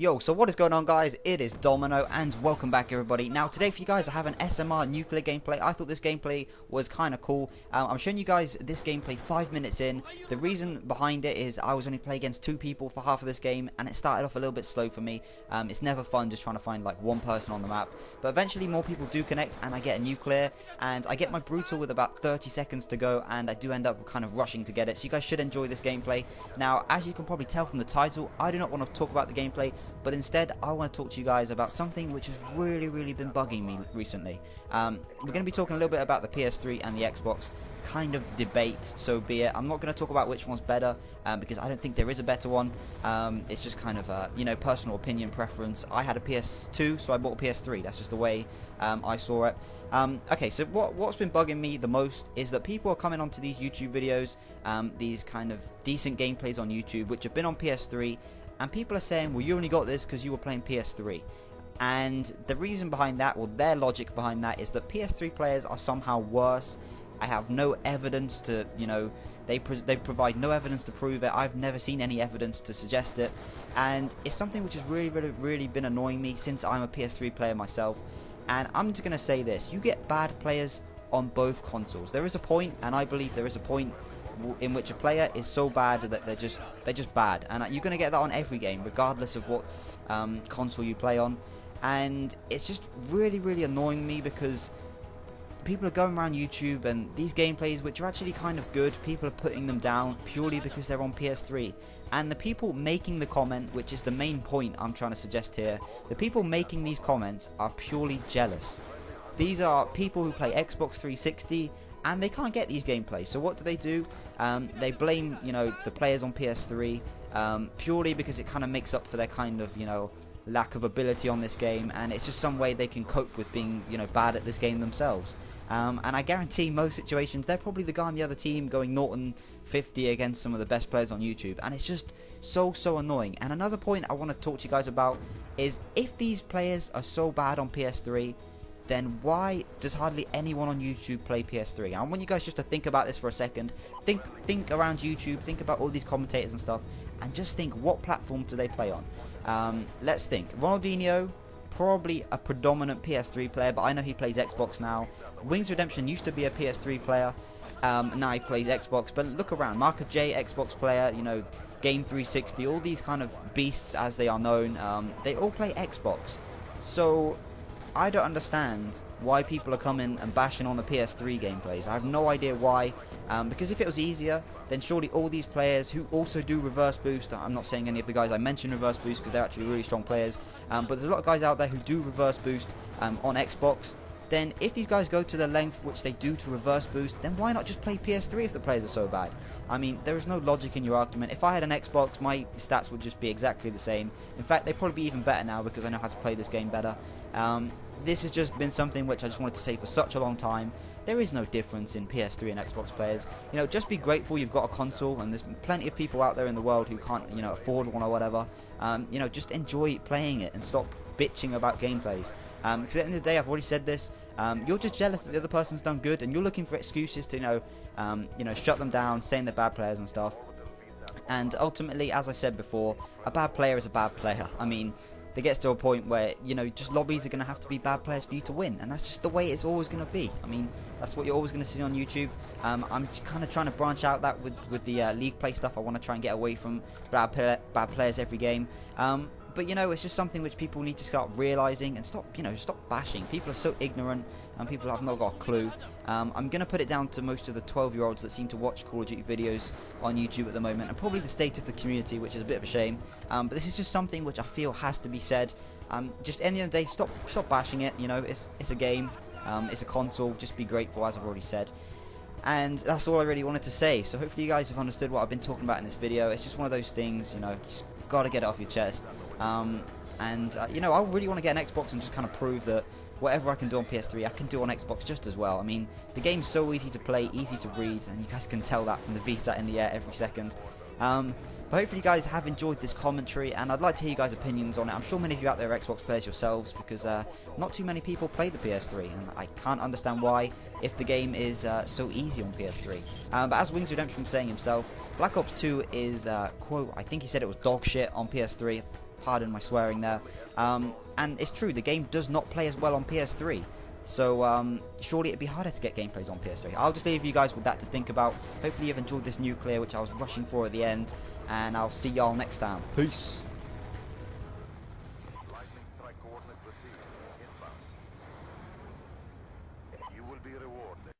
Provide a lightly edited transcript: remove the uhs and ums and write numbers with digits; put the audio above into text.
Yo, so what is going on, guys? It is Domino and welcome back, everybody. Now today for you guys I have an SMR Nuclear gameplay. I thought this gameplay was kind of cool. I'm showing you guys this gameplay 5 minutes in. The reason behind it is I was only playing against 2 people for half of this game and it started off a little bit slow for me. It's never fun just trying to find like one person on the map, but eventually more people do connect and I get a Nuclear and I get my Brutal with about 30 seconds to go, and I do end up kind of rushing to get it. So you guys should enjoy this gameplay. Now as you can probably tell from the title, I do not want to talk about the gameplay, but instead I want to talk to you guys about something which has really been bugging me recently. We're going to be talking a little bit about the PS3 and the Xbox kind of debate, so be it. I'm not going to talk about which one's better because I don't think there is a better one. It's just kind of personal opinion preference. I had a PS2, so I bought a PS3. That's just the way I saw it. Okay, so what's been bugging me the most is that people are coming onto these YouTube videos, these kind of decent gameplays on YouTube which have been on PS3, and people are saying, well, you only got this because you were playing PS3. And the reason behind that, well, their logic behind that is that PS3 players are somehow worse. I have no evidence to, they provide no evidence to prove it. I've never seen any evidence to suggest it. And it's something which has really been annoying me since I'm a PS3 player myself. And I'm just going to say this, you get bad players on both consoles. There is a point, and I believe there is a point in which a player is so bad that they're just bad, and you're going to get that on every game regardless of what console you play on. And it's just really annoying me because people are going around YouTube and these gameplays which are actually kind of good, people are putting them down purely because they're on PS3. And the people making the comment, which is the main point I'm trying to suggest here, the people making these comments are purely jealous. These are people who play Xbox 360 and they can't get these gameplays. So what do? They blame, the players on PS3 purely because it kind of makes up for their kind of, lack of ability on this game, and it's just some way they can cope with being, bad at this game themselves. And I guarantee most situations they're probably the guy on the other team going 0-50 against some of the best players on YouTube, and it's just so annoying. And another point I want to talk to you guys about is if these players are so bad on PS3, then why does hardly anyone on YouTube play PS3? I want you guys just to think about this for a second. Think around YouTube, think about all these commentators and stuff, and just think, what platform do they play on? Let's think. Ronaldinho, probably a predominant PS3 player, but I know he plays Xbox now. Wings Redemption used to be a PS3 player, now he plays Xbox, but look around. Marco J, Xbox player, Game 360, all these kind of beasts as they are known, they all play Xbox. So I don't understand why people are coming and bashing on the PS3 gameplays. I have no idea why, because if it was easier, then surely all these players who also do reverse boost, I'm not saying any of the guys I mentioned reverse boost because they're actually really strong players, but there's a lot of guys out there who do reverse boost on Xbox. Then if these guys go to the length which they do to reverse boost, then why not just play PS3 if the players are so bad? I mean, there is no logic in your argument. If I had an Xbox, my stats would just be exactly the same. In fact, they'd probably be even better now because I know how to play this game better. This has just been something which I just wanted to say for such a long time. There is no difference in PS3 and Xbox players. Just be grateful you've got a console, and there's plenty of people out there in the world who can't, afford one or whatever. Just enjoy playing it and stop bitching about gameplays. Because at the end of the day, I've already said this, you're just jealous that the other person's done good, and you're looking for excuses to, shut them down, saying they're bad players and stuff. And ultimately, as I said before, a bad player is a bad player. I mean, there gets to a point where, just lobbies are going to have to be bad players for you to win, and that's just the way it's always going to be. I mean, that's what you're always going to see on YouTube. I'm kind of trying to branch out that with the league play stuff. I want to try and get away from bad players every game. But it's just something which people need to start realizing and stop bashing. People are so ignorant and people have not got a clue. I'm going to put it down to most of the 12-year-olds that seem to watch Call of Duty videos on YouTube at the moment, and probably the state of the community, which is a bit of a shame. But this is just something which I feel has to be said. Just at the end of the day, stop bashing it. It's a game, it's a console. Just be grateful, as I've already said. And that's all I really wanted to say. So hopefully you guys have understood what I've been talking about in this video. It's just one of those things, just got to get it off your chest. I really want to get an Xbox and just kind of prove that whatever I can do on PS3, I can do on Xbox just as well. I mean, the game's so easy to play, easy to read, and you guys can tell that from the VSAT in the air every second. But hopefully you guys have enjoyed this commentary, and I'd like to hear you guys' opinions on it. I'm sure many of you out there are Xbox players yourselves, because not too many people play the PS3, and I can't understand why if the game is so easy on PS3. But as Wings Redemption was saying himself, Black Ops 2 is, quote, I think he said it was dog shit on PS3. Pardon my swearing there. And it's true, the game does not play as well on PS3. So surely it'd be harder to get gameplays on PS3. I'll just leave you guys with that to think about. Hopefully you've enjoyed this Nuclear, which I was rushing for at the end. And I'll see y'all next time. Peace. Lightning strike coordinates received. Inbound. You will be rewarded.